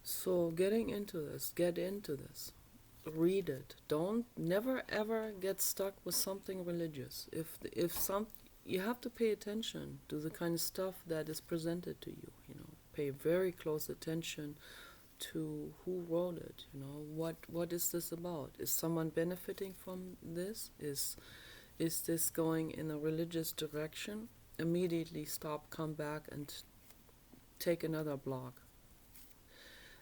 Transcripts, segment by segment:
So getting into this, get into this. Read it. Don't never ever get stuck with something religious. If some you have to pay attention to the kind of stuff that is presented to you, Pay very close attention to who wrote it, what is this about? Is someone benefiting from this? Is this going in a religious direction? Immediately stop, come back and take another blog.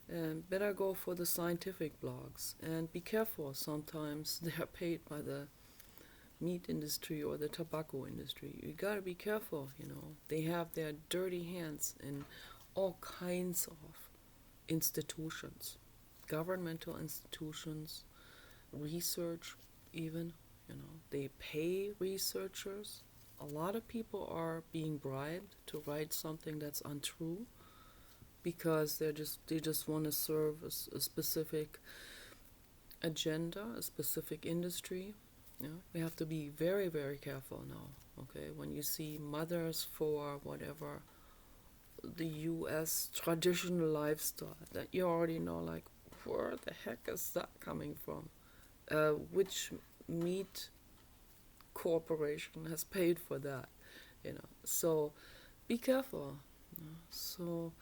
And better go for the scientific blogs, and be careful, sometimes they are paid by the meat industry or the tobacco industry. You gotta be careful, They have their dirty hands in all kinds of institutions, governmental institutions, research even, They pay researchers. A lot of people are being bribed to write something that's untrue because they just want to serve a specific agenda, a specific industry. We have to be very, very careful now. Okay, when you see mothers for whatever the U.S. traditional lifestyle, that you already know, like, where the heck is that coming from? Which meat corporation has paid for that? So be careful. So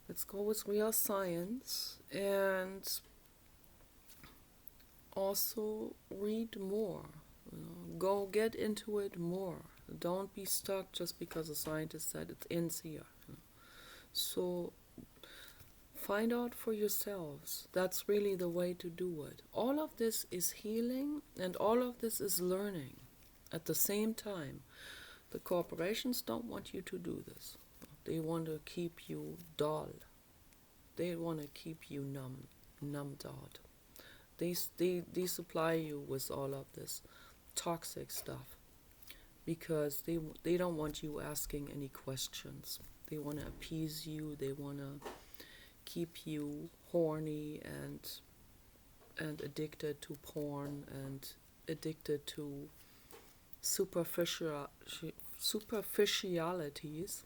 let's go with real science, and also read more. Go get into it more. Don't be stuck just because a scientist said it's in here. So find out for yourselves. That's really the way to do it. All of this is healing, and all of this is learning at the same time. The corporations don't want you to do this. They want to keep you dull. They want to keep you numbed out. They supply you with all of this toxic stuff because they don't want you asking any questions. They want to appease you. They want to keep you horny and addicted to porn and addicted to superficialities.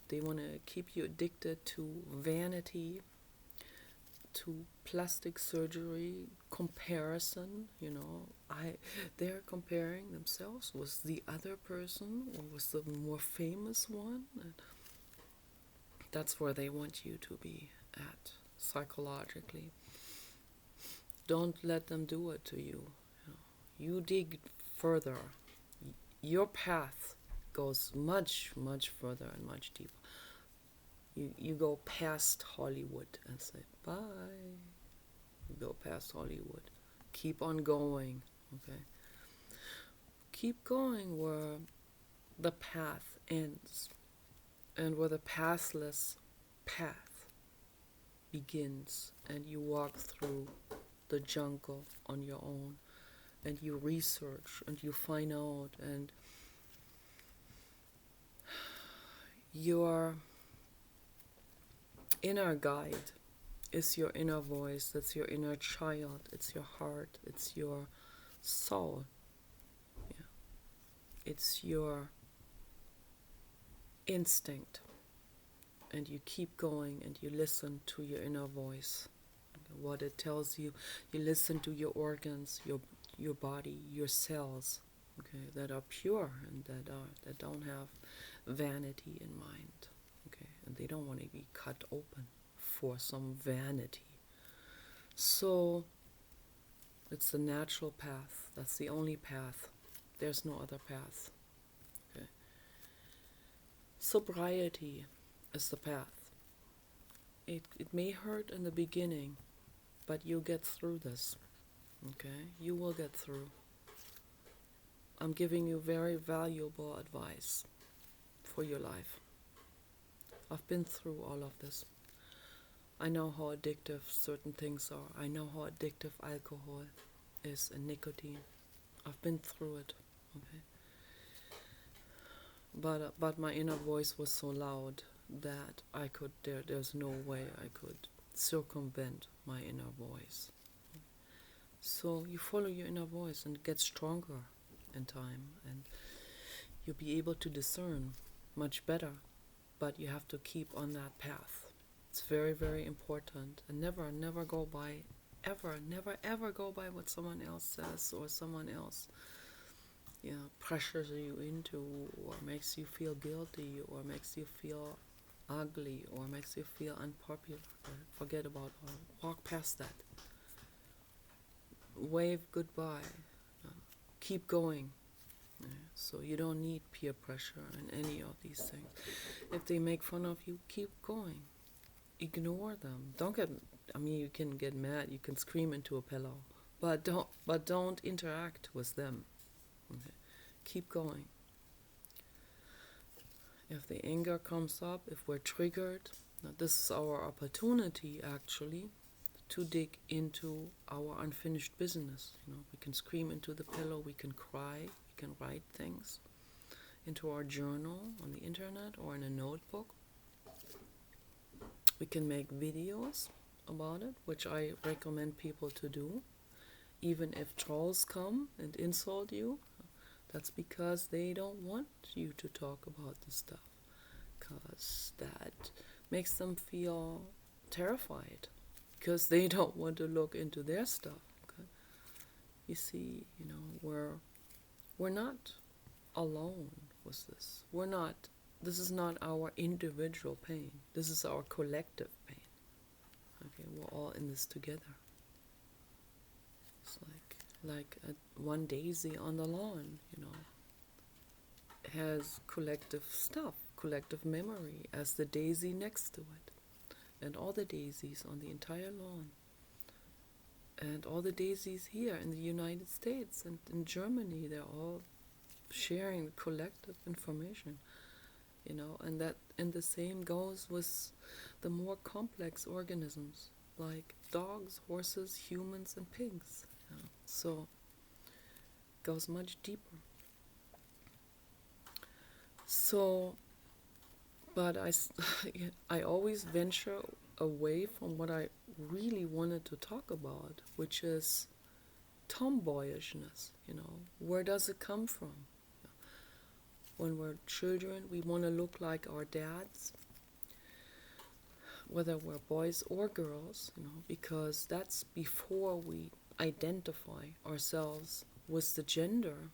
They want to keep you addicted to vanity, to plastic surgery, comparison. They're comparing themselves with the other person or with the more famous one. And that's where they want you to be at psychologically. Don't let them do it to you. You dig further. Your path goes much, much further and much deeper. You go past Hollywood and say, bye. You go past Hollywood. Keep on going, okay? Keep going where the path ends and where the pathless path begins, and you walk through the jungle on your own, and you research and you find out, and your inner guide is your inner voice. That's your inner child. It's your heart. It's your soul. Yeah. It's your instinct. And you keep going and you listen to your inner voice. What it tells you. You listen to your organs, your body, your cells, okay, that are pure and that don't have vanity in mind. Okay, and they don't want to be cut open for some vanity. So it's the natural path. That's the only path. There's no other path. Okay. Sobriety is the path. It may hurt in the beginning, but you'll get through this. Okay? You will get through. I'm giving you very valuable advice for your life. I've been through all of this. I know how addictive certain things are. I know how addictive alcohol is and nicotine. I've been through it. Okay. But my inner voice was so loud that there's no way I could circumvent my inner voice. So you follow your inner voice and get stronger in time, and you'll be able to discern much better. But you have to keep on that path. It's very, very important. And never go by, never ever go by what someone else says or someone else, pressures you into, or makes you feel guilty, or makes you feel ugly, or makes you feel unpopular. Forget about all. Walk past that. Wave goodbye. Keep going. So you don't need peer pressure and any of these things. If they make fun of you, keep going. Ignore them. You can get mad, you can scream into a pillow, but don't interact with them. Okay. Keep going. If the anger comes up, if we're triggered, now this is our opportunity actually to dig into our unfinished business. We can scream into the pillow, we can cry, we can write things into our journal on the internet or in a notebook. We can make videos about it, which I recommend people to do. Even if trolls come and insult you, that's because they don't want you to talk about this stuff, because that makes them feel terrified, because they don't want to look into their stuff. Okay? You see, we're not alone with this. This is not our individual pain. This is our collective pain. Okay, we're all in this together. It's like one daisy on the lawn, has collective stuff, collective memory as the daisy next to it. And all the daisies on the entire lawn. And all the daisies here in the United States and in Germany, they're all sharing collective information. And the same goes with the more complex organisms, like dogs, horses, humans, and pigs. So it goes much deeper. So, but I always venture away from what I really wanted to talk about, which is tomboyishness. Where does it come from? When we're children, we want to look like our dads, whether we're boys or girls, because that's before we identify ourselves with the gender.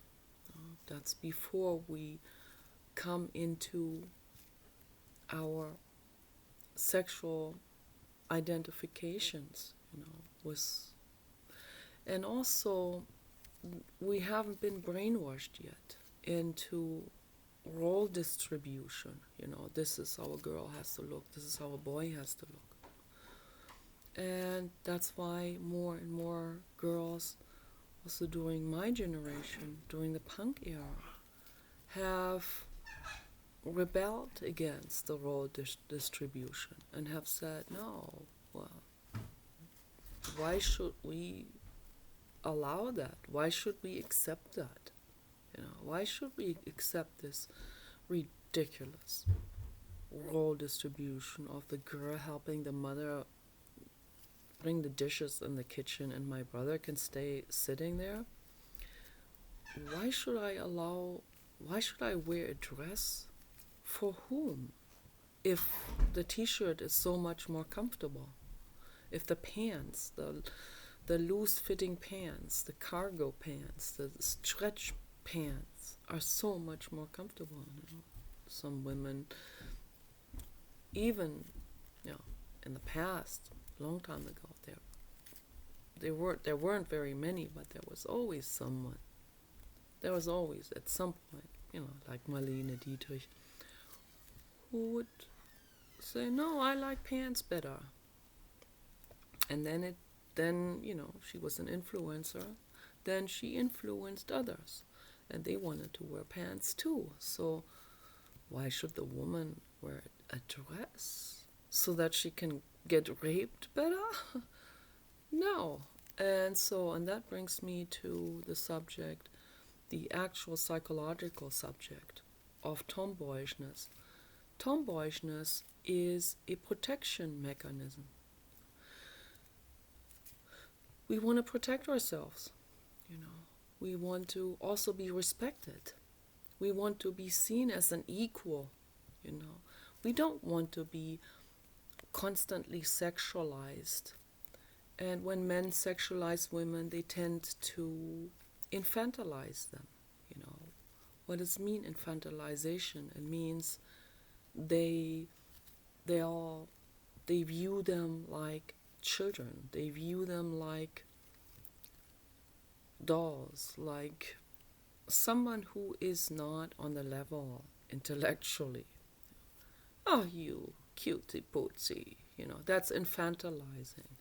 That's before we come into our sexual identifications, and also we haven't been brainwashed yet into role distribution. This is how a girl has to look, this is how a boy has to look. And that's why more and more girls, also during my generation, during the punk era, have rebelled against the role distribution and have said, no, well, why should we allow that? Why should we accept that? Why should we accept this ridiculous role distribution of the girl helping the mother bring the dishes in the kitchen and my brother can stay sitting there? Why should I wear a dress? For whom? If the t-shirt is so much more comfortable, if the pants, the loose-fitting pants, the cargo pants, the stretch pants are so much more comfortable. Some women, even in the past, long time ago, there weren't very many, but there was always someone. There was always at some point, like Marlene Dietrich, who would say, no, I like pants better. And then she was an influencer. Then she influenced others. And they wanted to wear pants too. So why should the woman wear a dress? So that she can get raped better? No. And that brings me to the subject, the actual psychological subject of tomboyishness. Tomboyishness is a protection mechanism. We want to protect ourselves, We want to also be respected. We want to be seen as an equal, We don't want to be constantly sexualized. And when men sexualize women, they tend to infantilize them. You know, what does it mean, infantilization? It means they they all they view them like children. They view them like dolls, like someone who is not on the level intellectually. Oh, you cutie pootsy, that's infantilizing.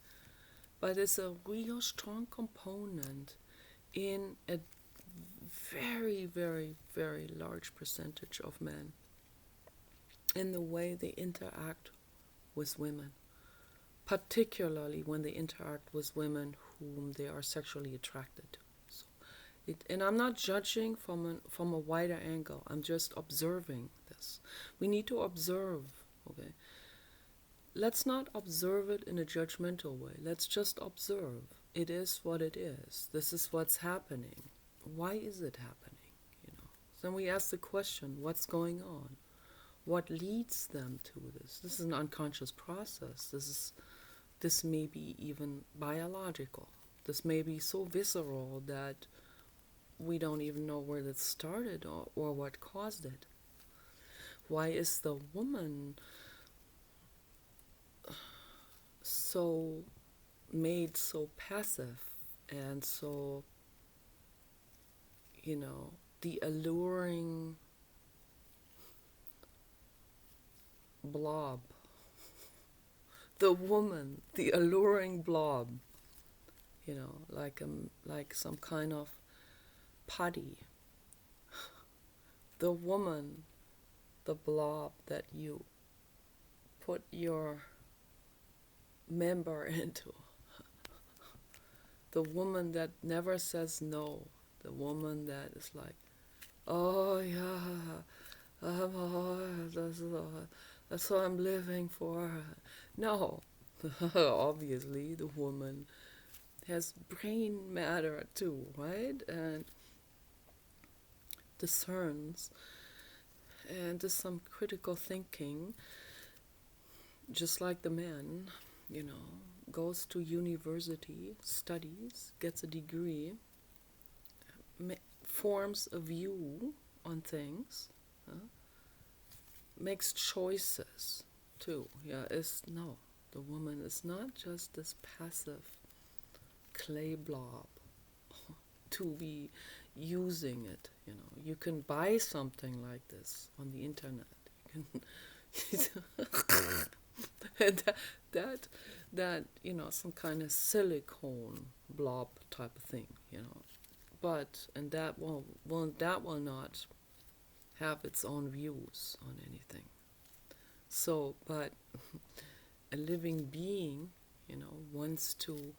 But it's a real strong component in a very, very, very large percentage of men in the way they interact with women, particularly when they interact with women whom they are sexually attracted to. And I'm not judging from a wider angle. I'm just observing this. We need to observe, okay? Let's not observe it in a judgmental way. Let's just observe. It is what it is. This is what's happening. Why is it happening? Then we ask the question, what's going on? What leads them to this? This is an unconscious process. This may be even biological. This may be so visceral that we don't even know where it started or what caused it. Why is the woman so made so passive and so, the alluring blob? The woman, the alluring blob, like some kind of putty. The woman, the blob that you put your member into. The woman that never says no. The woman that is like, oh yeah, that's what I'm living for. No, obviously the woman has brain matter too, right? And discerns and does some critical thinking, just like the man, goes to university, studies, gets a degree, forms a view on things, makes choices too. The woman is not just this passive clay blob to be using it. You can buy something like this on the internet. that some kind of silicone blob type of thing, but and that will not have its own views on anything. So, but a living being, wants to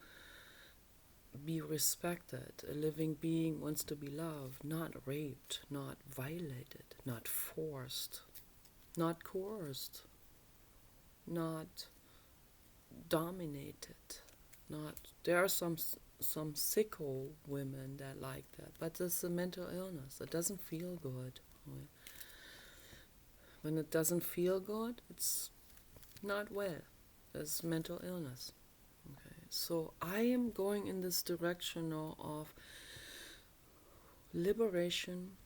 be respected. A living being wants to be loved, not raped, not violated, not forced, not coerced, not dominated. There are some sicko women that like that, but it's a mental illness. It doesn't feel good. When it doesn't feel good, it's not well. It's mental illness. Okay, so I am going in this direction now of liberation.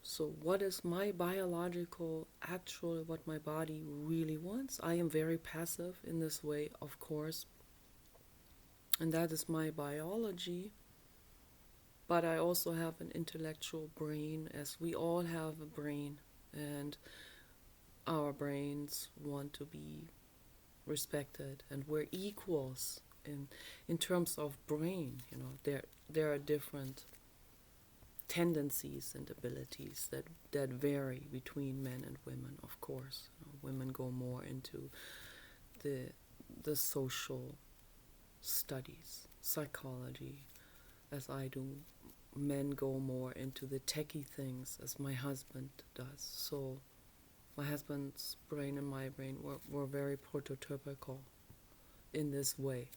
So what is my biological, actually what my body really wants? I am very passive in this way, of course, and that is my biology. But I also have an intellectual brain, as we all have a brain, and our brains want to be respected, and we're equals in terms of brain. There are different tendencies and abilities that vary between men and women, of course. Women go more into the social studies, psychology, as I do. Men go more into the techie things, as my husband does. So my husband's brain and my brain were very prototypical in this way.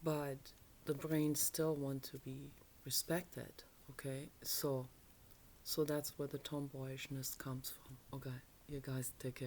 But the brains still want to be respected, okay? So that's where the tomboyishness comes from. Okay, you guys take care.